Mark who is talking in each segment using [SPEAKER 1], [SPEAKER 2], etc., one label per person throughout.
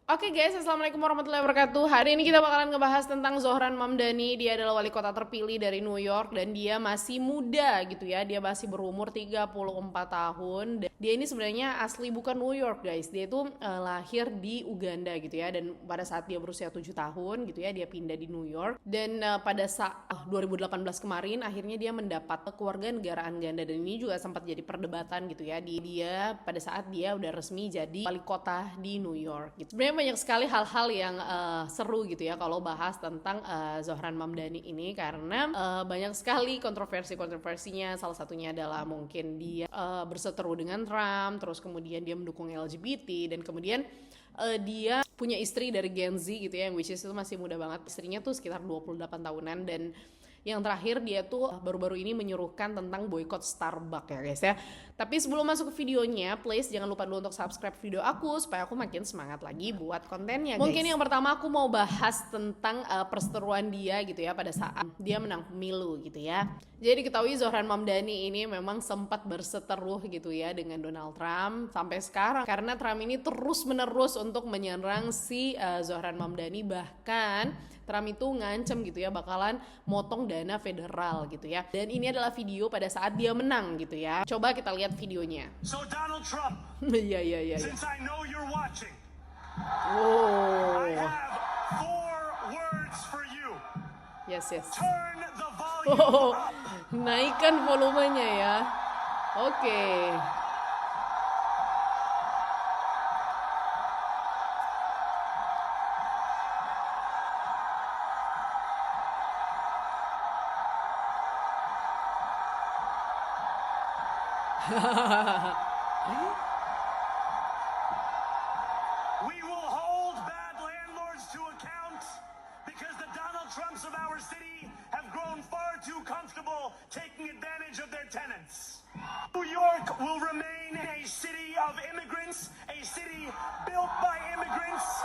[SPEAKER 1] Oke guys, assalamualaikum warahmatullahi wabarakatuh. Hari ini kita bakalan ngebahas tentang Zohran Mamdani. Dia adalah wali kota terpilih dari New York dan dia masih muda gitu ya. Dia masih berumur 34 tahun. Dia ini sebenarnya asli bukan New York guys. Dia itu lahir di Uganda gitu ya. Dan pada saat dia berusia 7 tahun gitu ya, dia pindah di New York. Dan pada saat 2018 kemarin akhirnya dia mendapat kewarganegaraan Ganda, dan ini juga sempat jadi perdebatan gitu ya. Dia pada saat dia udah resmi jadi wali kota di New York gitu. Sebenarnya banyak sekali hal-hal yang seru gitu ya kalau bahas tentang Zohran Mamdani ini, karena banyak sekali kontroversinya. Salah satunya adalah mungkin dia berseteru dengan Trump, terus kemudian dia mendukung LGBT, dan kemudian dia punya istri dari Gen Z gitu ya, yang which is itu masih muda banget. Istrinya tuh sekitar 28 tahunan, dan yang terakhir dia tuh baru-baru ini menyuruhkan tentang boykot Starbucks ya guys ya. Tapi sebelum masuk ke videonya, please jangan lupa dulu untuk subscribe video aku supaya aku makin semangat lagi buat kontennya guys. Mungkin yang pertama aku mau bahas tentang perseteruan dia gitu ya pada saat dia menang pemilu gitu ya. Jadi diketahui Zohran Mamdani ini memang sempat berseteruh gitu ya dengan Donald Trump sampai sekarang, karena Trump ini terus menerus untuk menyerang si Zohran Mamdani. Bahkan Trump itu ngancem gitu ya bakalan motong dana federal gitu ya. Dan ini adalah video pada saat dia menang gitu ya. Coba kita lihat videonya.
[SPEAKER 2] So Donald Trump,
[SPEAKER 1] Iya.
[SPEAKER 2] since I know you're watching,
[SPEAKER 1] Oh.
[SPEAKER 2] I have 4 words for you.
[SPEAKER 1] Yes.
[SPEAKER 2] Turn the volume
[SPEAKER 1] Oh,
[SPEAKER 2] up.
[SPEAKER 1] naikkan volumenya ya. Oke.
[SPEAKER 2] We will hold bad landlords to account because the Donald Trumps of our city have grown far too comfortable taking advantage of their tenants. New York will remain a city of immigrants, a city built by immigrants,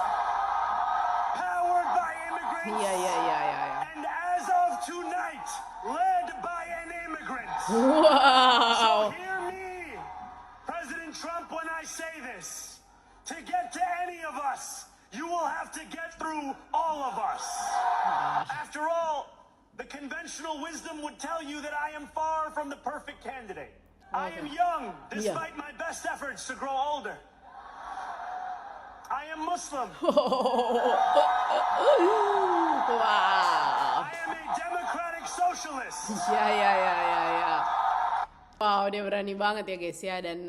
[SPEAKER 2] powered by immigrants,
[SPEAKER 1] Iya.
[SPEAKER 2] and as of tonight, led by an immigrant.
[SPEAKER 1] Wow.
[SPEAKER 2] Hear me, President Trump, when I say this. To get to any of us, you will have to get through all of us. After all, the conventional wisdom would tell you that I am far from the perfect candidate. I am young, despite my best efforts to grow older. I am Muslim.
[SPEAKER 1] Wow.
[SPEAKER 2] I am a democratic socialist.
[SPEAKER 1] Ya. Wow, dia berani banget ya guys ya. Dan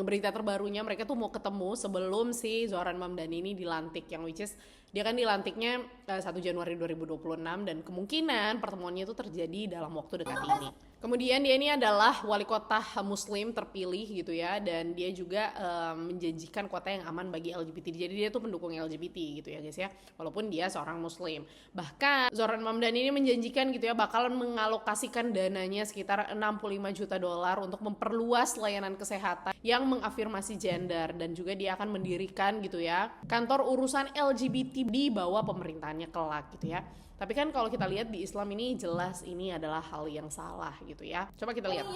[SPEAKER 1] berita terbarunya, mereka tuh mau ketemu sebelum si Zohran Mamdani ini dilantik, yang which is dia kan dilantiknya 1 Januari 2026, dan kemungkinan pertemuannya itu terjadi dalam waktu dekat ini. Kemudian dia ini adalah wali kota muslim terpilih gitu ya, dan dia juga menjanjikan kota yang aman bagi LGBT. Jadi dia tuh pendukung LGBT gitu ya guys ya, walaupun dia seorang muslim. Bahkan Zohran Mamdani ini menjanjikan gitu ya bakalan mengalokasikan dananya sekitar 65 juta dolar untuk memperluas layanan kesehatan yang mengafirmasi gender, dan juga dia akan mendirikan gitu ya kantor urusan LGBT di bawah pemerintahannya kelak gitu ya. Tapi kan kalau kita lihat di Islam ini jelas ini adalah hal yang salah gitu ya. Coba kita lihat. Tuh.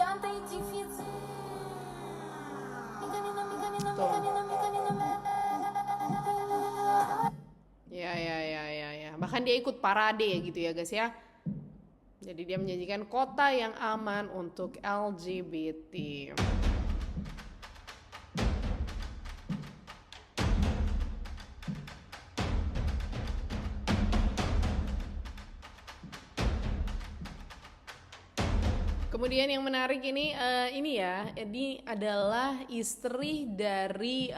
[SPEAKER 1] Ya. Bahkan dia ikut parade gitu ya guys ya. Jadi dia menjanjikan kota yang aman untuk LGBT. Kemudian yang menarik ini ya, ini adalah istri dari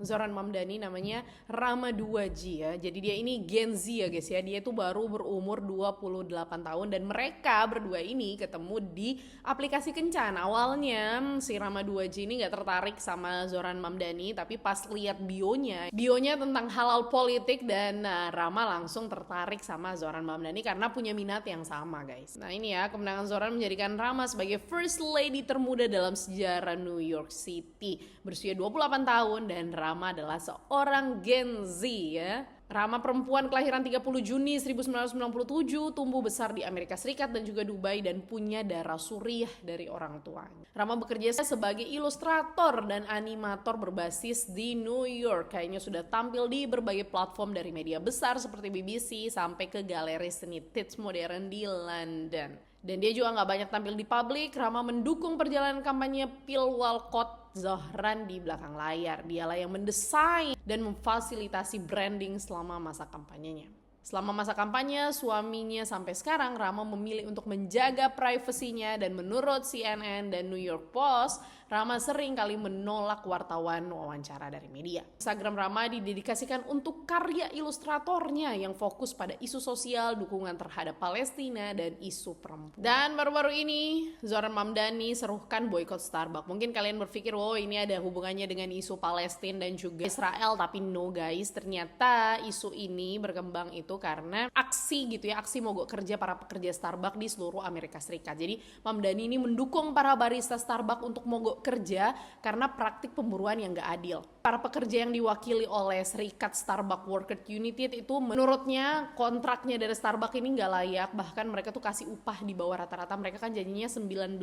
[SPEAKER 1] Zohran Mamdani, namanya Rama Duaji ya. Jadi dia ini Gen Z ya guys ya. Dia tuh baru berumur 28 tahun, dan mereka berdua ini ketemu di aplikasi Kencan. Awalnya si Rama Duaji ini gak tertarik sama Zohran Mamdani, tapi pas lihat bionya tentang halal politik, dan Rama langsung tertarik sama Zohran Mamdani karena punya minat yang sama guys. Nah ini ya, kemenangan Zohran menjadikan Rama sebagai first lady termuda dalam sejarah New York City, berusia 28 tahun, dan Rama adalah seorang Gen Z ya. Rama perempuan kelahiran 30 Juni 1997, tumbuh besar di Amerika Serikat dan juga Dubai dan punya darah Suriah dari orang tuanya. Rama bekerja sebagai ilustrator dan animator berbasis di New York. Kayaknya sudah tampil di berbagai platform dari media besar seperti BBC sampai ke galeri seni Tate Modern di London. Dan dia juga nggak banyak tampil di publik. Rama mendukung perjalanan kampanye Phil Walcott Zohran di belakang layar. Dialah yang mendesain dan memfasilitasi branding selama masa kampanyenya. Selama masa kampanye, suaminya sampai sekarang Rama memilih untuk menjaga privasinya dan menurut CNN dan New York Post, Rama sering kali menolak wartawan wawancara dari media. Instagram Rama didedikasikan untuk karya ilustratornya yang fokus pada isu sosial, dukungan terhadap Palestina, dan isu perempuan. Dan baru-baru ini, Zohran Mamdani serukan boykot Starbucks. Mungkin kalian berpikir, oh ini ada hubungannya dengan isu Palestina dan juga Israel, tapi no guys, ternyata isu ini berkembang itu karena aksi gitu ya, aksi mogok kerja para pekerja Starbucks di seluruh Amerika Serikat. Jadi Mamdani ini mendukung para barista Starbucks untuk mogok kerja karena praktik pemburuan yang gak adil. Para pekerja yang diwakili oleh Serikat Starbucks Workers United itu menurutnya kontraknya dari Starbucks ini gak layak, bahkan mereka tuh kasih upah di bawah rata-rata. Mereka kan janjinya $19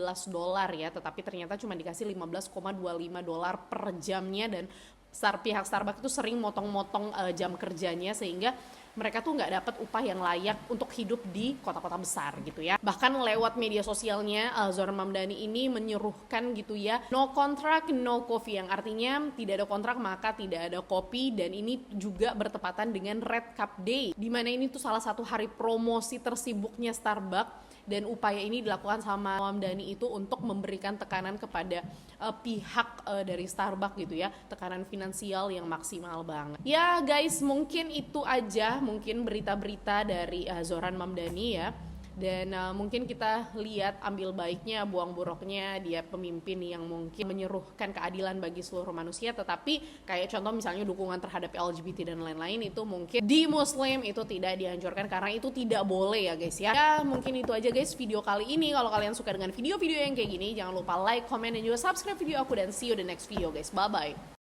[SPEAKER 1] ya, tetapi ternyata cuma dikasih $15.25 per jamnya, dan pihak Starbucks itu sering motong-motong jam kerjanya sehingga mereka tuh nggak dapat upah yang layak untuk hidup di kota-kota besar gitu ya. Bahkan lewat media sosialnya Zohran Mamdani ini menyerukan gitu ya, no contract, no coffee, yang artinya tidak ada kontrak maka tidak ada kopi. Dan ini juga bertepatan dengan Red Cup Day, dimana ini tuh salah satu hari promosi tersibuknya Starbucks. Dan upaya ini dilakukan sama Mamdani itu untuk memberikan tekanan kepada pihak dari Starbucks gitu ya, tekanan finansial yang maksimal banget. Ya guys, mungkin itu aja, mungkin berita-berita dari Zohran Mamdani ya. Dan mungkin kita lihat ambil baiknya, buang buruknya dia pemimpin yang mungkin menyerukan keadilan bagi seluruh manusia, tetapi kayak contoh misalnya dukungan terhadap LGBT dan lain-lain itu mungkin di Muslim itu tidak dianjurkan karena itu tidak boleh ya guys ya. Ya mungkin itu aja guys video kali ini. Kalau kalian suka dengan video-video yang kayak gini, jangan lupa like, comment, dan juga subscribe video aku, dan see you the next video guys. Bye bye.